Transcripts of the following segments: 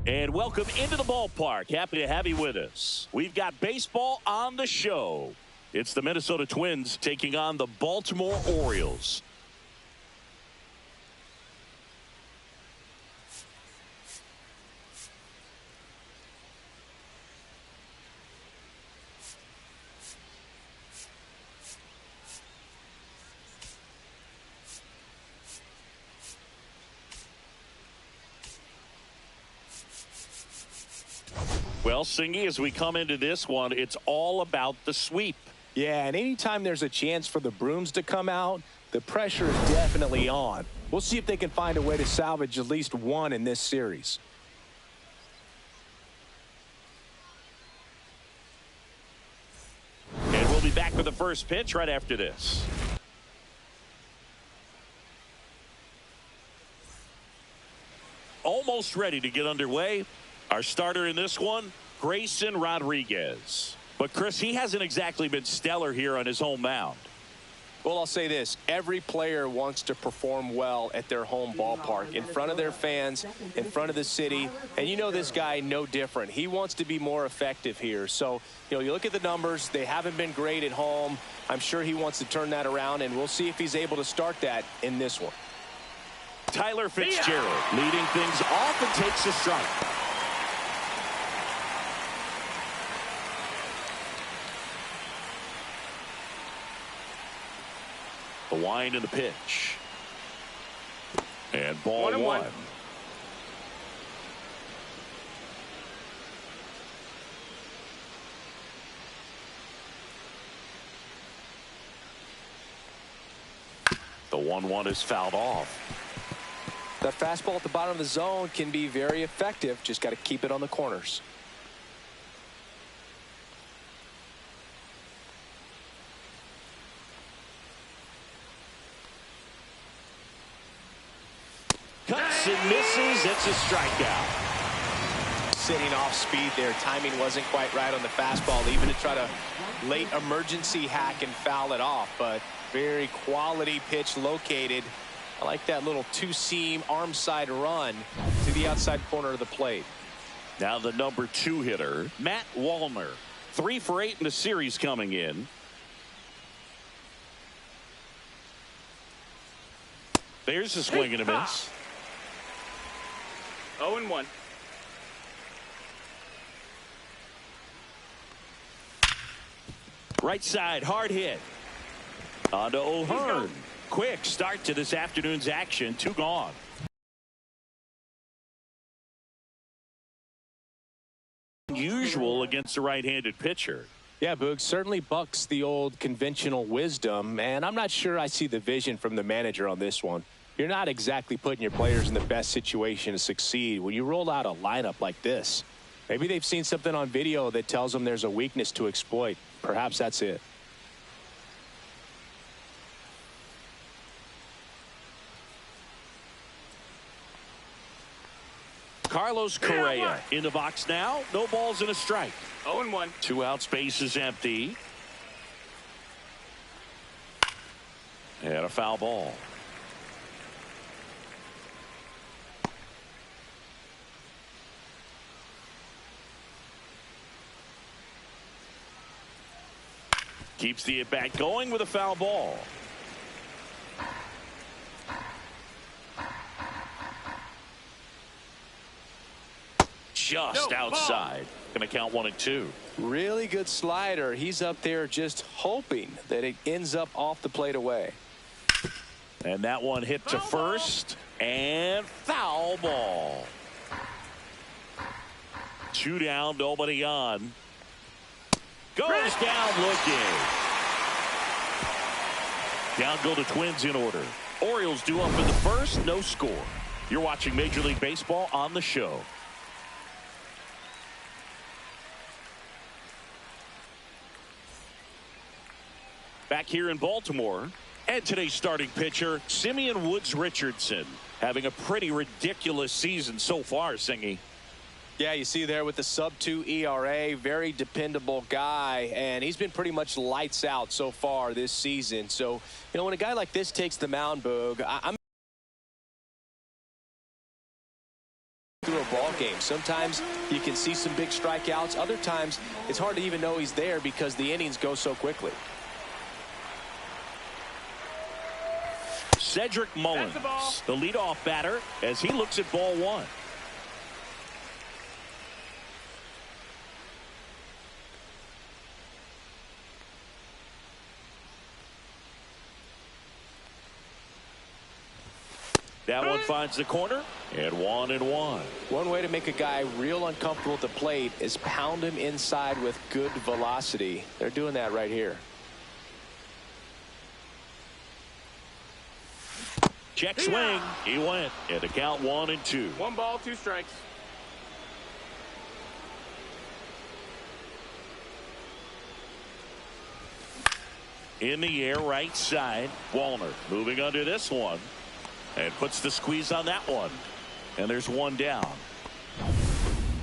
And welcome into the ballpark. Happy to have you with us. We've got baseball on the show. It's the Minnesota Twins taking on the Baltimore Orioles. Well, Singy, as we come into this one, it's all about the sweep. Yeah, and anytime there's a chance for the brooms to come out, the pressure is definitely on. We'll see if they can find a way to salvage at least one in this series. And we'll be back with the first pitch right after this. Almost ready to get underway. Our starter in this one, Grayson Rodriguez. But, Chris, he hasn't exactly been stellar here on his home mound. Well, I'll say this. Every player wants to perform well at their home ballpark, in front of their fans, in front of the city. And you know this guy no different. He wants to be more effective here. So, you look at the numbers. They haven't been great at home. I'm sure he wants to turn that around, and we'll see if he's able to start that in this one. Tyler Fitzgerald leading things off and takes a strike. The wind and the pitch. And ball one. The 1-1 is fouled off. That fastball at the bottom of the zone can be very effective. Just got to keep it on the corners. Cuts and misses. It's a strikeout. Sitting off speed there. Timing wasn't quite right on the fastball, even to try to late emergency hack and foul it off. But very quality pitch located. I like that little two-seam arm side run to the outside corner of the plate. Now the number 2 hitter, Matt Wallner. 3 for 8 in the series coming in. There's a swing and a miss. 0-1. Right side, hard hit. On to O'Hearn. Quick start to this afternoon's action. 2 gone. Unusual against a right-handed pitcher. Yeah, Boog, certainly bucks the old conventional wisdom, and I'm not sure I see the vision from the manager on this one. You're not exactly putting your players in the best situation to succeed when you roll out a lineup like this. Maybe they've seen something on video that tells them there's a weakness to exploit. Perhaps that's it. Carlos Correa in the box now. No balls and a strike. 0-1. 2 outs, base is empty. And a foul ball. Keeps the at-bat going with a foul ball. Just outside. Going to count 1 and 2. Really good slider. He's up there just hoping that it ends up off the plate away. And that one hit to first. And foul ball. 2 down, nobody on. Goes down looking. Down go the Twins in order. Orioles due up in the first, no score. You're watching Major League Baseball on the show. Back here in Baltimore, and today's starting pitcher, Simeon Woods Richardson, having a pretty ridiculous season so far, Singy. Yeah, you see there with the sub-2 ERA, very dependable guy, and he's been pretty much lights out so far this season. So, you know, when a guy like this takes the mound, Boog, I'm through a ball game. Sometimes you can see some big strikeouts. Other times it's hard to even know he's there because the innings go so quickly. Cedric Mullins, the leadoff batter, as he looks at ball 1. That one finds the corner, and 1-1. One way to make a guy real uncomfortable at the plate is pound him inside with good velocity. They're doing that right here. Check swing. He went. And the count 1-2. 1 ball, 2 strikes. In the air, right side. Wallner moving under this one. And puts the squeeze on that one. And there's 1 down.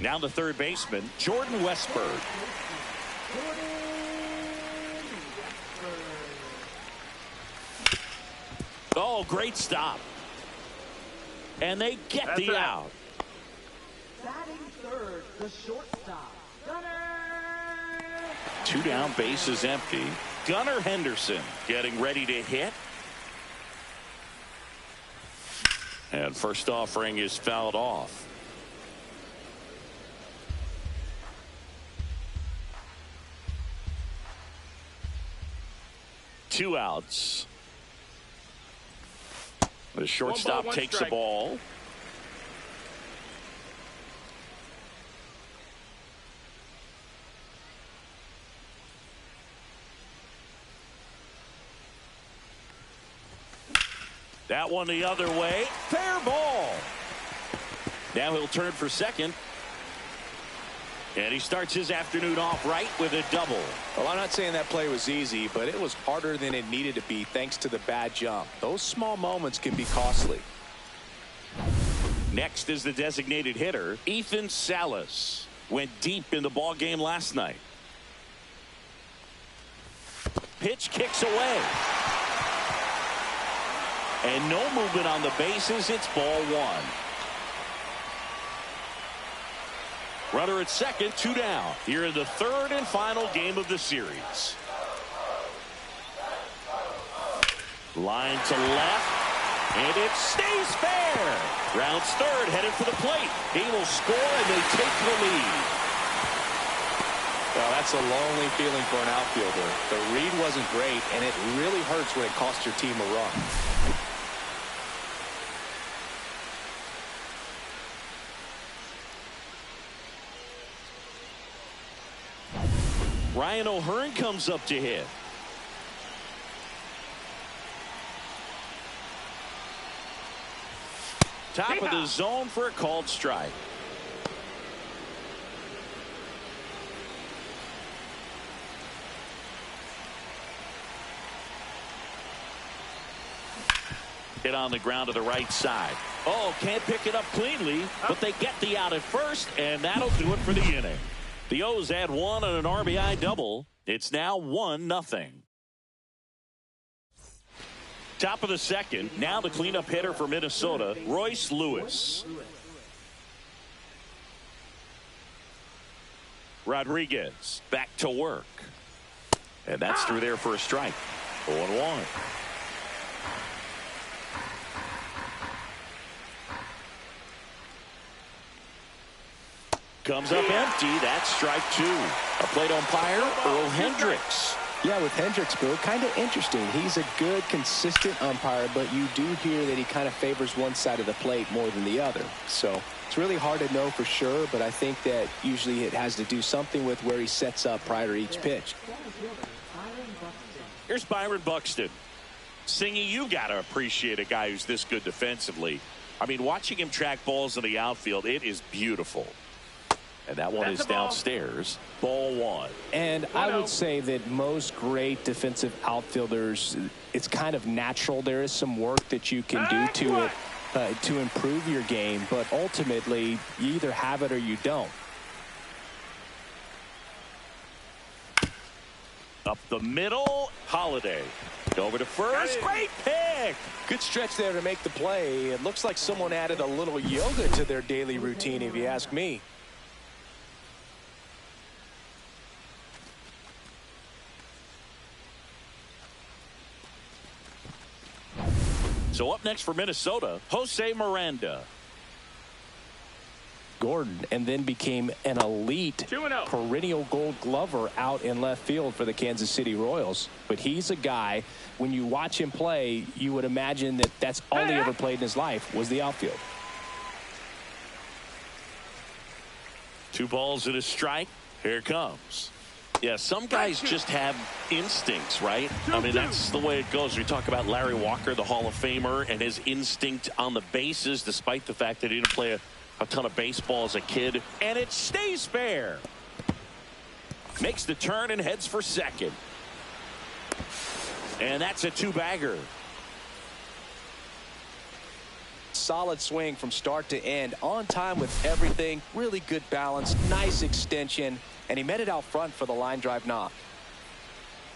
Now the third baseman, Jordan Westburg. Oh, great stop. And they get the out. Batting third, the shortstop, Gunnar. 2 down, base is empty. Gunnar Henderson getting ready to hit. And first offering is fouled off. Two outs. The shortstop takes the ball. That one the other way. Fair ball. Now he'll turn for second. And he starts his afternoon off right with a double. Well, I'm not saying that play was easy, but it was harder than it needed to be thanks to the bad jump. Those small moments can be costly. Next is the designated hitter, Ethan Salas. Went deep in the ball game last night. Pitch kicks away. And no movement on the bases. It's ball 1. Runner at second, 2 down. Here in the third and final game of the series. Line to left. And it stays fair. Rounds third, headed for the plate. He will score, and they take the lead. Well, that's a lonely feeling for an outfielder. The read wasn't great, and it really hurts when it costs your team a run. Ryan O'Hearn comes up to hit. Top of the zone for a called strike. Hit on the ground to the right side. Oh, can't pick it up cleanly, but they get the out at first, and that'll do it for the inning. The O's add one on an RBI double. It's now 1-0. Top of the second. Now the cleanup hitter for Minnesota, Royce Lewis. Rodriguez back to work. And that's through there for a strike. 0-1. Comes up empty. That's strike two. A plate umpire, Earl Hendricks. Yeah, with Hendricks, Bill, kind of interesting. He's a good, consistent umpire, but you do hear that he kind of favors one side of the plate more than the other. So it's really hard to know for sure, but I think that usually it has to do something with where he sets up prior to each pitch. Here's Byron Buxton. Singy, you got to appreciate a guy who's this good defensively. I mean, watching him track balls in the outfield, it is beautiful. And that one is downstairs. Ball one. And I would say that most great defensive outfielders, it's kind of natural. There is some work that you can do to it to improve your game, but ultimately you either have it or you don't. Up the middle, Holiday. Over to first. Great pick. Good stretch there to make the play. It looks like someone added a little yoga to their daily routine, if you ask me. So up next for Minnesota, Jose Miranda. Gordon, and then became an elite perennial gold glover out in left field for the Kansas City Royals. But he's a guy, when you watch him play, you would imagine that that's all he ever played in his life was the outfield. 2 balls and a strike. Here it comes. Yeah, some guys just have instincts, right? I mean, that's the way it goes. We talk about Larry Walker, the Hall of Famer, and his instinct on the bases, despite the fact that he didn't play a ton of baseball as a kid. And it stays fair. Makes the turn and heads for second. And that's a 2-bagger. Solid swing from start to end, on time with everything, really good balance, nice extension, and he met it out front for the line drive knock.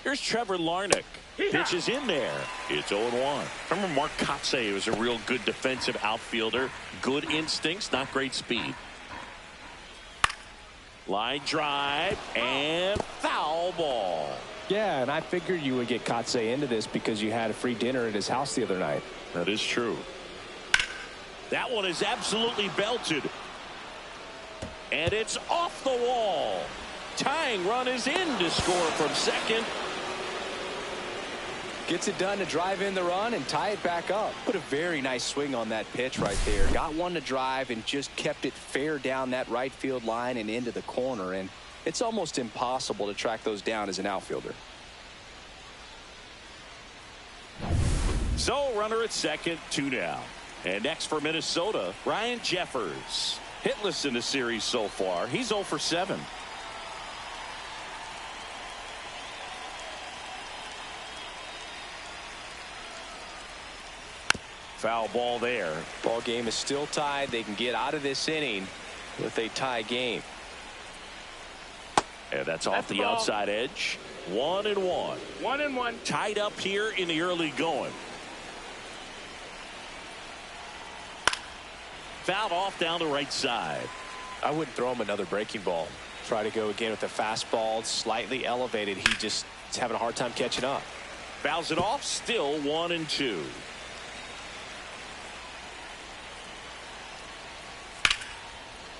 Here's Trevor Larnach. Pitches in there. It's 0-1. Remember Mark Kotsay was a real good defensive outfielder. Good instincts, not great speed. Line drive and foul ball. Yeah, and I figured you would get Kotsay into this because you had a free dinner at his house the other night. That is true. That one is absolutely belted. And it's off the wall. Tying run is in to score from second. Gets it done to drive in the run and tie it back up. Put a very nice swing on that pitch right there. Got one to drive and just kept it fair down that right field line and into the corner. And it's almost impossible to track those down as an outfielder. So runner at second, 2 down. And next for Minnesota, Ryan Jeffers. Hitless in the series so far. He's 0 for 7. Foul ball there. Ball game is still tied. They can get out of this inning with a tie game. And that's off the outside edge. 1-1. 1-1. Tied up here in the early going. Fouled off down the right side. I wouldn't throw him another breaking ball. Try to go again with the fastball, slightly elevated. He just is having a hard time catching up. Fouls it off, still 1-2.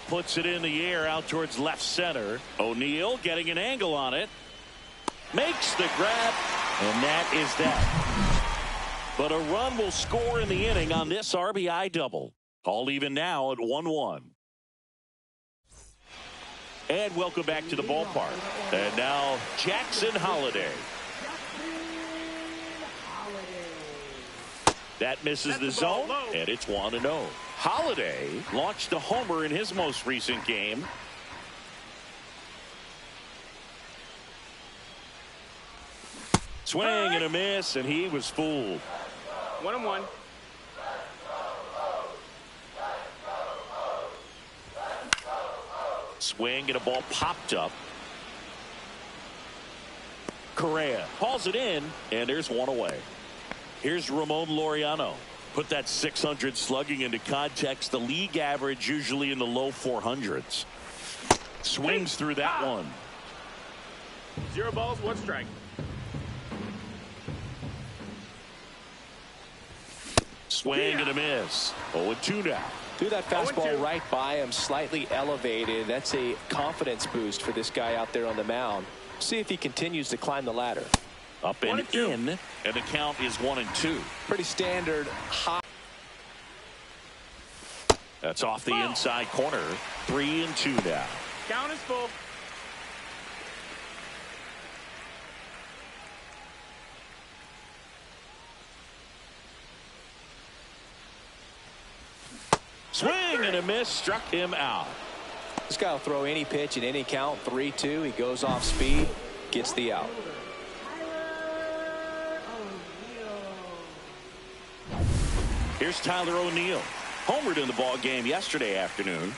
Puts it in the air out towards left center. O'Neill getting an angle on it. Makes the grab, and that is that. But a run will score in the inning on this RBI double. All even now at 1-1. And welcome back to the ballpark. And now Jackson Holliday. That misses the zone, and it's 1-0. Holliday launched a homer in his most recent game. Swing and a miss, and he was fooled. 1-1. Swing and a ball popped up. Correa hauls it in, and there's one away. Here's Ramon Laureano. Put that 600 slugging into context. The league average usually in the low 400s. Swings through that one. 0 balls, 1 strike. Swing and a miss. 0-2 now. Threw that fastball right by him, slightly elevated. That's a confidence boost for this guy out there on the mound. See if he continues to climb the ladder. Up and in, and the count is 1-2. Pretty standard high. That's off the inside corner. 3-2 now. Count is full. Swing and a miss, struck him out. This guy will throw any pitch in any count. 3-2. He goes off speed, gets the out. Here's Tyler O'Neill. Homered in the ball game yesterday afternoon.